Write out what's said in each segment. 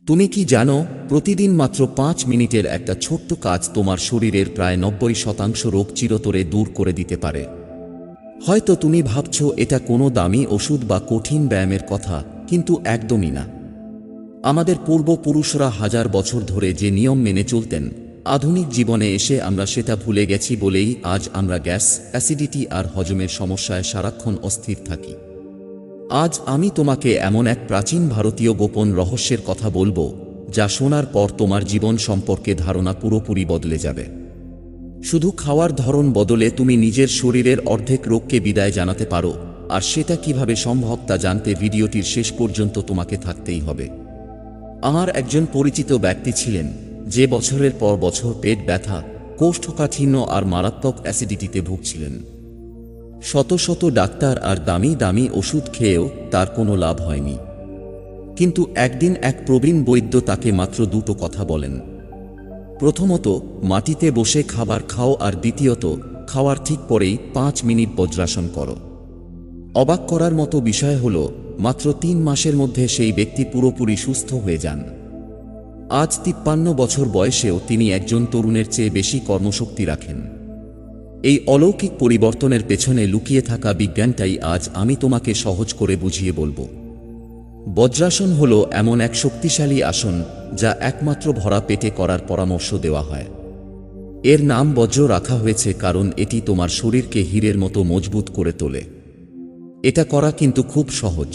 তুমি কি জানো, প্রতিদিন মাত্র 5 মিনিটের একটা ছোট্ট কাজ তোমার শরীরের প্রায় 90% রোগ চিরতরে দূর করে দিতে পারে। হয়তো তুমি ভাবছো এটা কোনো দামি ওষুধ বা কঠিন ব্যায়ামের কথা, কিন্তু একদমই না। আমাদের পূর্বপুরুষরা হাজার বছর ধরে যে নিয়ম মেনে চলতেন, আধুনিক জীবনে এসে আমরা সেটা ভুলে গেছি বলেই আজ আমরা গ্যাস, অ্যাসিডিটি আর হজমের সমস্যায় সারাক্ষণ অস্থির থাকি। আজ আমি তোমাকে এমন এক প্রাচীন ভারতীয় গোপন রহস্যের কথা বলবো, যা শোনার পর তোমার জীবন সম্পর্কে ধারণা পুরোপুরি বদলে যাবে। শুধু খাওয়ার ধরন বদলে তুমি নিজের শরীরের অর্ধেক রোগকে বিদায় জানাতে পারো, আর সেটা কিভাবে সম্ভব তা জানতে ভিডিওটির শেষ পর্যন্ত তোমাকে থাকতেই হবে। আমার একজন পরিচিত ব্যক্তি ছিলেন, যে বছরের পর বছর পেট ব্যথা, কোষ্ঠকাঠিন্য আর মারাত্মক অ্যাসিডিটিতে ভুগছিলেন। শত শত ডাক্তার আর দামি দামি ওষুধ খেয়েও তার কোনো লাভ হয়নি। কিন্তু একদিন এক প্রবীণ বৈদ্য তাকে মাত্র দুটো কথা বলেন। প্রথমত, মাটিতে বসে খাবার খাও, আর দ্বিতীয়ত, খাওয়ার ঠিক পরেই 5 মিনিট বজ্রাসন করো। অবাক করার মতো বিষয় হল, মাত্র 3 মাসের মধ্যে সেই ব্যক্তি পুরোপুরি সুস্থ হয়ে যান। আজ 53 বছর বয়সেও তিনি একজন তরুণের চেয়ে বেশি কর্মশক্তি রাখেন। এই অলৌকিক পরিবর্তনের পেছনে লুকিয়ে থাকা বিজ্ঞানটাই আজ আমি তোমাকে সহজ করে বুঝিয়ে বলবো। বজ্রাসন হল এমন এক শক্তিশালী আসন, যা একমাত্র ভরা পেটে করার পরামর্শ দেওয়া হয়। এর নাম বজ্র রাখা হয়েছে কারণ এটি তোমার শরীরকে হীরের মতো মজবুত করে তোলে। এটা করা কিন্তু খুব সহজ।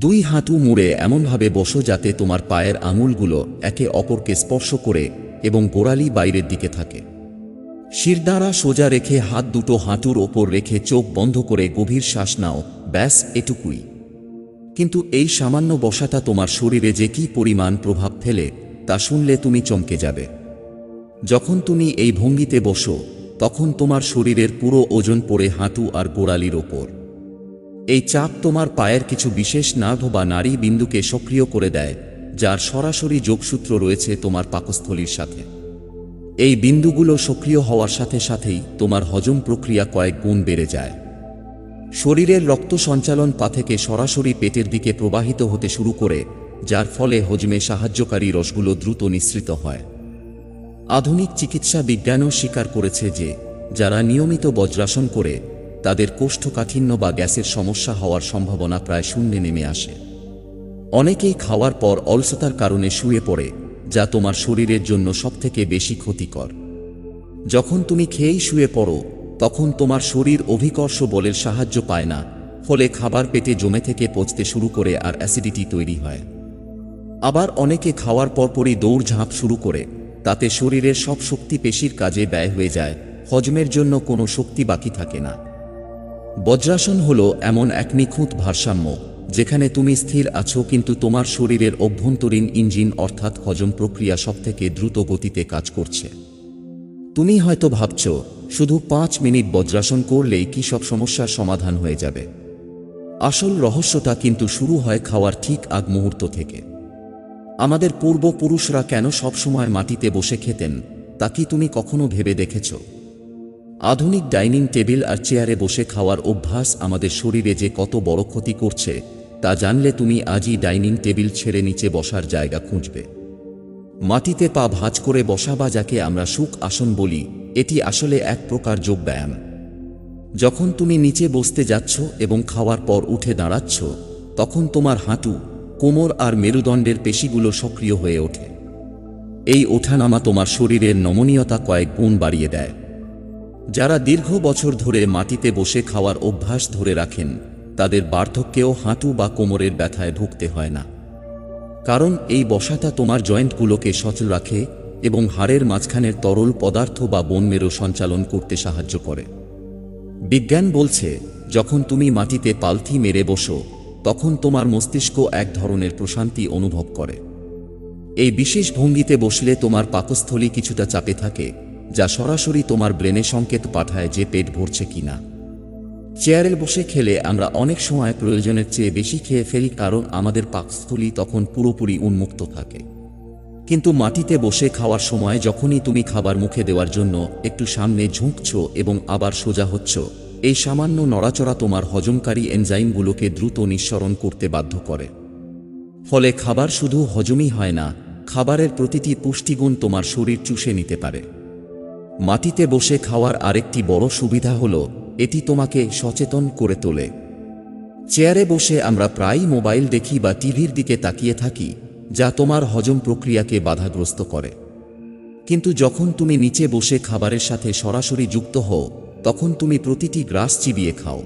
2 হাঁটু মুড়ে এমনভাবে বসো যাতে তোমার পায়ের আঙুলগুলো একে অপরকে স্পর্শ করে এবং গোড়ালি বাইরের দিকে থাকে। শিরদাঁড়া সোজা রেখে হাত দুটো হাঁটুর ওপর রেখে চোখ বন্ধ করে গভীর শ্বাস নাও, ব্যাস এটুকুই। কিন্তু এই সামান্য বসাটা তোমার শরীরে যে কী পরিমাণ প্রভাব ফেলে তা শুনলে তুমি চমকে যাবে। যখন তুমি এই ভঙ্গিতে বসো, তখন তোমার শরীরের পুরো ওজন পড়ে হাঁটু আর গোড়ালির ওপর। এই চাপ তোমার পায়ের কিছু বিশেষ নার্ভ বা নাড়ি বিন্দুকে সক্রিয় করে দেয়, যার সরাসরি যোগসূত্র রয়েছে তোমার পাকস্থলীর সাথে। এই বিন্দুগুলো সক্রিয় হওয়ার সাথে সাথেই তোমার হজম প্রক্রিয়া কয়েক গুণ বেড়ে যায়। শরীরের রক্ত সঞ্চালন পা থেকে সরাসরি পেটের দিকে প্রবাহিত হতে শুরু করে, যার ফলে হজমে সাহায্যকারী রসগুলো দ্রুত নিঃসৃত হয়। আধুনিক চিকিৎসা বিজ্ঞানও স্বীকার করেছে যে, যারা নিয়মিত বজ্রাসন করে, তাদের কোষ্ঠকাঠিন্য বা গ্যাসের সমস্যা হওয়ার সম্ভাবনা প্রায় শূন্যে নেমে আসে। অনেকেই খাওয়ার পর অলসতার কারণে শুয়ে পড়ে, যা তোমার শরীরের জন্য সবথেকে বেশি ক্ষতিকর। যখন তুমি খেয়েই শুয়ে পড়ো, তখন তোমার শরীর অভিকর্ষ বলের সাহায্য পায় না, ফলে খাবার পেটে জমে থেকে পচতে শুরু করে আর অ্যাসিডিটি তৈরি হয়। আবার অনেকে খাওয়ার পরপরই দৌড়ঝাঁপ শুরু করে, তাতে শরীরের সব শক্তি পেশির কাজে ব্যয় হয়ে যায়, হজমের জন্য কোনো শক্তি বাকি থাকে না। বজ্রাসন হল এমন এক নিখুঁত ভারসাম্য, যেখানে তুমি স্থির আছো কিন্তু তোমার শরীরের অভ্যন্তরীণ ইঞ্জিন অর্থাৎ হজম প্রক্রিয়া সবথেকে দ্রুত গতিতে কাজ করছে। তুমি হয়তো ভাবছো, শুধু 5 মিনিট বজ্রাসন করলেই কি সব সমস্যার সমাধান হয়ে যাবে? আসল রহস্যটা কিন্তু শুরু হয় খাওয়ার ঠিক আগ মুহূর্ত থেকে। আমাদের পূর্বপুরুষরা কেন সবসময় মাটিতে বসে খেতেন, তা কি তুমি কখনো ভেবে দেখেছ? আধুনিক ডাইনিং টেবিল আর চেয়ারে বসে খাওয়ার অভ্যাস আমাদের শরীরে যে কত বড় ক্ষতি করছে, তা জানলে তুমি আজই ডাইনিং টেবিল ছেড়ে নিচে বসার জায়গা খুঁজবে। মাটিতে পা ভাঁজ করে বসা, বা যাকে আমরা সুখ আসন বলি, এটি আসলে এক প্রকার যোগব্যায়াম। যখন তুমি নিচে বসতে যাচ্ছ এবং খাওয়ার পর উঠে দাঁড়াচ্ছ, তখন তোমার হাঁটু, কোমর আর মেরুদণ্ডের পেশিগুলো সক্রিয় হয়ে ওঠে। এই ওঠানামা তোমার শরীরের নমনীয়তা কয়েক গুণ বাড়িয়ে দেয়। যারা দীর্ঘ বছর ধরে মাটিতে বসে খাওয়ার অভ্যাস ধরে রাখেন, তাদের বার্ধক্যেও হাঁটু বা কোমরের ব্যথায় ভুগতে হয় না। কারণ এই বসাটা তোমার জয়েন্টগুলোকে সচল রাখে এবং হাড়ের মাঝখানের তরল পদার্থ বা বোন মেরু সঞ্চালন করতে সাহায্য করে। বিজ্ঞান বলছে, যখন তুমি মাটিতে পালথি মেরে বসো, তখন তোমার মস্তিষ্ক এক ধরনের প্রশান্তি অনুভব করে। এই বিশেষ ভঙ্গিতে বসলে তোমার পাকস্থলী কিছুটা চাপে থাকে, যা সরাসরি তোমার ব্রেনে সংকেত পাঠায় যে পেট ভরছে কিনা। চেয়ারে বসে খেলে আমরা অনেক সময় প্রয়োজনের চেয়ে বেশি খেয়ে ফেলি, কারণ আমাদের পাকস্থলী তখন পুরোপুরি উন্মুক্ত থাকে। কিন্তু মাটিতে বসে খাওয়ার সময় যখনই তুমি খাবার মুখে দেওয়ার জন্য একটু সামনে ঝুঁকছ এবং আবার সোজা হচ্ছ, এই সামান্য নড়াচড়া তোমার হজমকারী এনজাইমগুলোকে দ্রুত নিঃসরণ করতে বাধ্য করে। ফলে খাবার শুধু হজমই হয় না, খাবারের প্রতিটি পুষ্টিগুণ তোমার শরীর চুষে নিতে পারে। মাটিতে বসে খাওয়ার আরেকটি বড় সুবিধা হলো এটি তোমাকে সচেতন করে তোলে। চেয়ারে বসে আমরা প্রায়ই মোবাইল দেখি বা টিভির দিকে তাকিয়ে থাকি, যা তোমার হজম প্রক্রিয়াকে বাধাগ্রস্ত করে। কিন্তু যখন তুমি নিচে বসে খাবারের সাথে সরাসরি যুক্ত হও, তখন তুমি প্রতিটি গ্রাস চিবিয়ে খাও।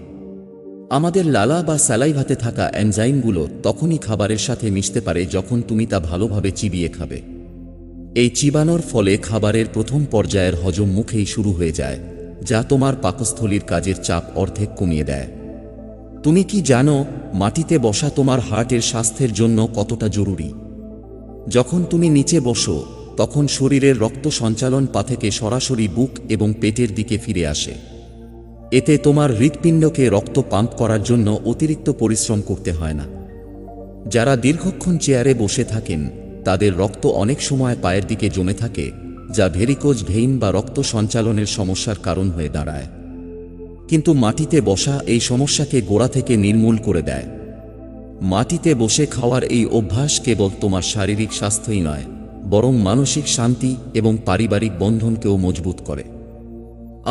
আমাদের লালা বা স্যালাইভাতে থাকা এনজাইমগুলো তখনই খাবারের সাথে মিশতে পারে যখন তুমি তা ভালোভাবে চিবিয়ে খাবে। এই চিবানোর ফলে খাবারের প্রথম পর্যায়ের হজম মুখেই শুরু হয়ে যায়, যা তোমার পাকস্থলীর কাজের চাপ অর্ধেক কমিয়ে দেয়। তুমি কি জানো মাটিতে বসা তোমার হার্টের স্বাস্থ্যের জন্য কতটা জরুরি? যখন তুমি নিচে বসো, তখন শরীরের রক্ত সঞ্চালন পা থেকে সরাসরি বুক এবং পেটের দিকে ফিরে আসে। এতে তোমার হৃৎপিণ্ডকে রক্ত পাম্প করার জন্য অতিরিক্ত পরিশ্রম করতে হয় না। যারা দীর্ঘক্ষণ চেয়ারে বসে থাকেন, তাদের রক্ত অনেক সময় পায়ের দিকে জমে থাকে, যা ভেরিকোজ ভেইন বা রক্ত সঞ্চালনের সমস্যার কারণ হয়ে দাঁড়ায়। কিন্তু মাটিতে বসা এই সমস্যাকে গোড়া থেকে নির্মূল করে দেয়। মাটিতে বসে খাওয়ার এই অভ্যাস কেবল তোমার শারীরিক স্বাস্থ্যই নয়, বরং মানসিক শান্তি এবং পারিবারিক বন্ধনকেও মজবুত করে।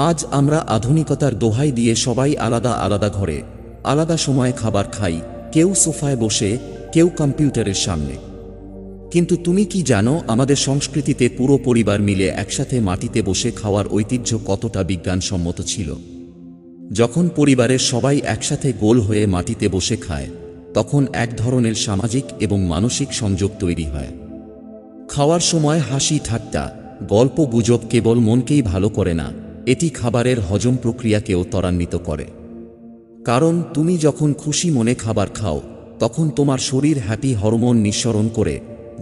আজ আমরা আধুনিকতার দোহাই দিয়ে সবাই আলাদা আলাদা ঘরে আলাদা সময়ে খাবার খাই, কেউ সোফায় বসে, কেউ কম্পিউটারের সামনে। কিন্তু তুমি কি জানো আমাদের সংস্কৃতিতে পুরো পরিবার মিলে একসাথে মাটিতে বসে খাওয়ার ঐতিহ্য কতটা বিজ্ঞানসম্মত ছিল? যখন পরিবারের সবাই একসাথে গোল হয়ে মাটিতে বসে খায়, তখন এক ধরনের সামাজিক এবং মানসিক সংযোগ তৈরি হয়। খাওয়ার সময় হাসি ঠাট্টা, গল্প গুজব কেবল মনকেই ভালো করে না, এটি খাবারের হজম প্রক্রিয়াকেও ত্বরান্বিত করে। কারণ তুমি যখন খুশি মনে খাবার খাও, তখন তোমার শরীর হ্যাপি হরমোন নিঃসরণ করে,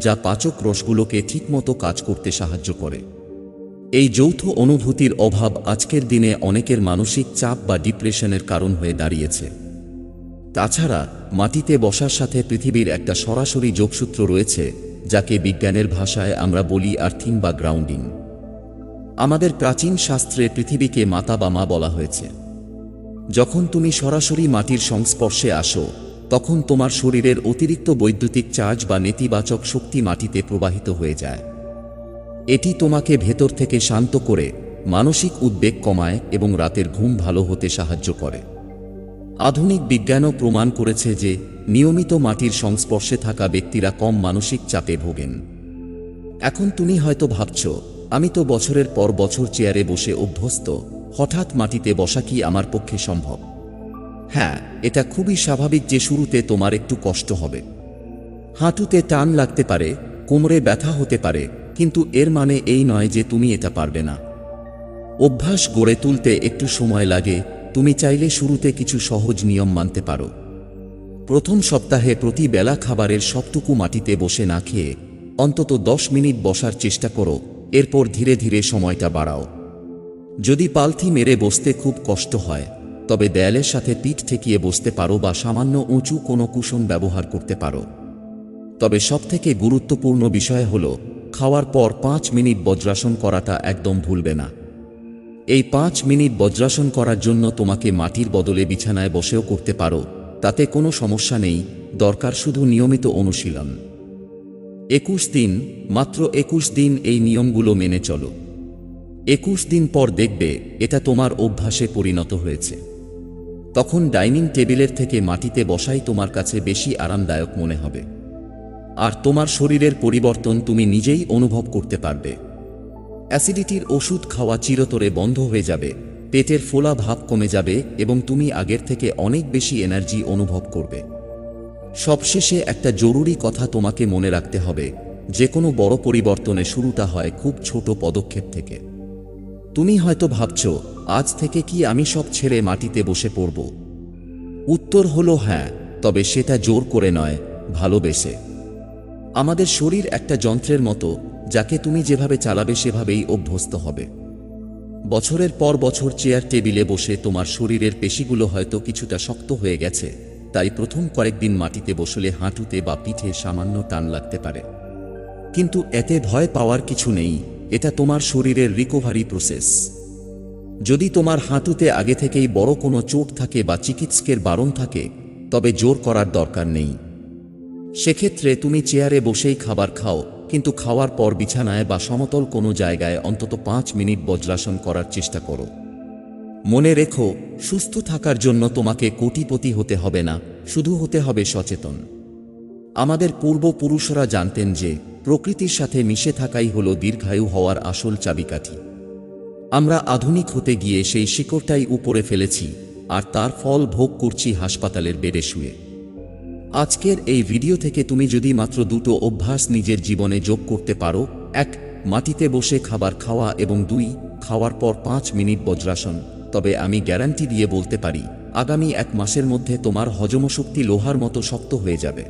যা পাচক রসগুলোকে ঠিকমতো কাজ করতে সাহায্য করে। এই যৌথ অনুভূতির অভাব আজকের দিনে অনেকের মানসিক চাপ বা ডিপ্রেশনের কারণ হয়ে দাঁড়িয়েছে। তাছাড়া মাটিতে বসার সাথে পৃথিবীর একটা সরাসরি যোগসূত্র রয়েছে, যাকে বিজ্ঞানের ভাষায় আমরা বলি আর্থিং বা গ্রাউন্ডিং। আমাদের প্রাচীন শাস্ত্রে পৃথিবীকে মাতা বা মা বলা হয়েছে। যখন তুমি সরাসরি মাটির সংস্পর্শে আসো, তখন তোমার শরীরের অতিরিক্ত বৈদ্যুতিক চার্জ বা নেতিবাচক শক্তি মাটিতে প্রবাহিত হয়ে যায়। এটি তোমাকে ভেতর থেকে শান্ত করে, মানসিক উদ্বেগ কমায় এবং রাতের ঘুম ভালো হতে সাহায্য করে। আধুনিক বিজ্ঞানও প্রমাণ করেছে যে নিয়মিত মাটির সংস্পর্শে থাকা ব্যক্তিরা কম মানসিক চাপে ভোগেন। এখন তুমি হয়তো ভাবছো, আমি তো বছরের পর বছর চেয়ারে বসে অভ্যস্ত, হঠাৎ মাটিতে বসা কি আমার পক্ষে সম্ভব? হ্যাঁ, এটা খুবই স্বাভাবিক যে শুরুতে তোমার একটু কষ্ট হবে। হাঁটুতে টান লাগতে পারে, কোমরে ব্যথা হতে পারে, কিন্তু এর মানে এই নয় যে তুমি এটা পারবে না। অভ্যাস গড়ে তুলতে একটু সময় লাগে। তুমি চাইলে শুরুতে কিছু সহজ নিয়ম মানতে পারো। প্রথম সপ্তাহে প্রতি বেলা খাবারের সবটুকু মাটিতে বসে না খেয়ে অন্তত 10 মিনিট বসার চেষ্টা করো, এরপর ধীরে ধীরে সময়টা বাড়াও। যদি পালথি মেরে বসতে খুব কষ্ট হয়, তবে দেয়ালের সাথে পিঠ ঠেকিয়ে বসতে পারো বা সামান্য উঁচু কোনো কুশন ব্যবহার করতে পারো। তবে সবথেকে গুরুত্বপূর্ণ বিষয় হল, খাওয়ার পর 5 মিনিট বজ্রাসন করাটা একদম ভুলবে না। এই 5 মিনিট বজ্রাসন করার জন্য তোমাকে মাটির বদলে বিছানায় বসেও করতে পারো, তাতে কোনো সমস্যা নেই, দরকার শুধু নিয়মিত অনুশীলন। 21 দিন, মাত্র 21 দিন এই নিয়মগুলো মেনে চলো। 21 দিন পর দেখবে এটা তোমার অভ্যাসে পরিণত হয়েছে। তখন ডাইনিং টেবিলের থেকে মাটিতে বসাই তোমার কাছে বেশি আরামদায়ক মনে হবে। আর তোমার শরীরের পরিবর্তন তুমি নিজেই অনুভব করতে পারবে। অ্যাসিডিটির ওষুধ খাওয়া চিরতরে বন্ধ হয়ে যাবে, পেটের ফোলা ভাব কমে যাবে এবং তুমি আগের থেকে অনেক বেশি এনার্জি অনুভব করবে। সবশেষে একটা জরুরি কথা তোমাকে মনে রাখতে হবে, যে কোনো বড় পরিবর্তনে শুরুটা হয় খুব ছোট পদক্ষেপ থেকে। তুমি হয়তো ভাবছো, আজ থেকে কি আমি সব ছেড়ে মাটিতে বসে পড়ব? উত্তর হলো হ্যাঁ, তবে সেটা জোর করে নয়, ভালোবেসে। আমাদের শরীর একটা যন্ত্রের মতো, যাকে তুমি যেভাবে চালাবে সেভাবেই অভ্যস্ত হবে। বছরের পর বছর চেয়ার টেবিলে বসে তোমার শরীরের পেশিগুলো হয়তো কিছুটা শক্ত হয়ে গেছে, তাই প্রথম কয়েকদিন মাটিতে বসলে হাঁটুতে বা পিঠে সামান্য টান লাগতে পারে। কিন্তু এতে ভয় পাওয়ার কিছু নেই, এটা তোমার শরীরের রিকভারি প্রসেস। যদি তোমার হাঁটুতে আগে থেকেই বড় কোনো চোট থাকে বা চিকিৎসকের বারণ থাকে, তবে জোর করার দরকার নেই। সেক্ষেত্রে তুমি চেয়ারে বসেই খাবার খাও, কিন্তু খাওয়ার পর বিছানায় বা সমতল কোনো জায়গায় অন্তত 5 মিনিট বজ্রাসন করার চেষ্টা করো। মনে রেখো, সুস্থ থাকার জন্য তোমাকে কোটিপতি হতে হবে না, শুধু হতে হবে সচেতন। আমাদের পূর্বপুরুষরা জানতেন যে প্রকৃতির সাথে মিশে থাকাই হলো দীর্ঘায়ু হওয়ার আসল চাবিকাঠি। আমরা আধুনিক হতে গিয়ে সেই শিকড়টাই উপরে ফেলেছি, আর তার ফল ভোগ করছি হাসপাতালের বেডে শুয়ে। আজকের এই ভিডিও থেকে তুমি যদি মাত্র 2টো অভ্যাস নিজের জীবনে যোগ করতে পারো, 1. মাটিতে বসে খাবার খাওয়া, এবং 2. খাওয়ার পর 5 মিনিট বজ্রাসন, তবে আমি গ্যারান্টি দিয়ে বলতে পারি আগামী 1 মাসের মধ্যে তোমার হজমশক্তি লোহার মতো শক্ত হয়ে যাবে।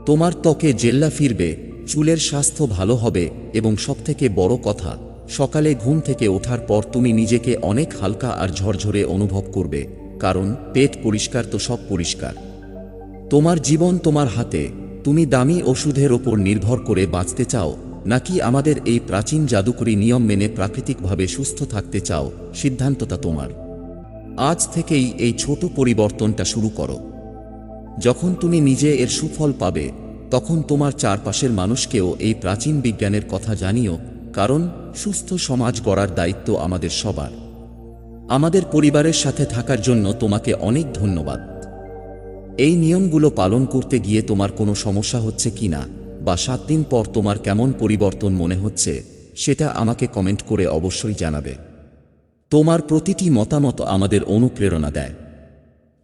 তোমার ত্বকে জেল্লা ফিরবে, চুলের স্বাস্থ্য ভালো হবে, এবং সবথেকে বড় কথা, সকালে ঘুম থেকে ওঠার পর তুমি নিজেকে অনেক হালকা আর ঝরঝরে অনুভব করবে, কারণ পেট পরিষ্কার তো সব পরিষ্কার। তোমার জীবন তোমার হাতে। তুমি দামি ওষুধের ওপর নির্ভর করে বাঁচতে চাও, নাকি আমাদের এই প্রাচীন জাদুকরী নিয়ম মেনে প্রাকৃতিকভাবে সুস্থ থাকতে চাও? সিদ্ধান্তটা তোমার। আজ থেকেই এই ছোট পরিবর্তনটা শুরু করো। যখন তুমি নিজে এর সুফল পাবে, তখন তোমার চারপাশের মানুষকেও এই প্রাচীন বিজ্ঞানের কথা জানিও, কারণ সুস্থ সমাজ গড়ার দায়িত্ব আমাদের সবার। আমাদের পরিবারের সাথে থাকার জন্য তোমাকে অনেক ধন্যবাদ। এই নিয়মগুলো পালন করতে গিয়ে তোমার কোনো সমস্যা হচ্ছে কিনা, বা 7 দিন পর তোমার কেমন পরিবর্তন মনে হচ্ছে, সেটা আমাকে কমেন্ট করে অবশ্যই জানাবে। তোমার প্রতিটি মতামত আমাদের অনুপ্রেরণা দেয়।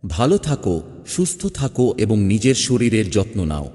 ভালো থাকো, সুস্থ থাকো এবং নিজের শরীরের যত্ন নাও।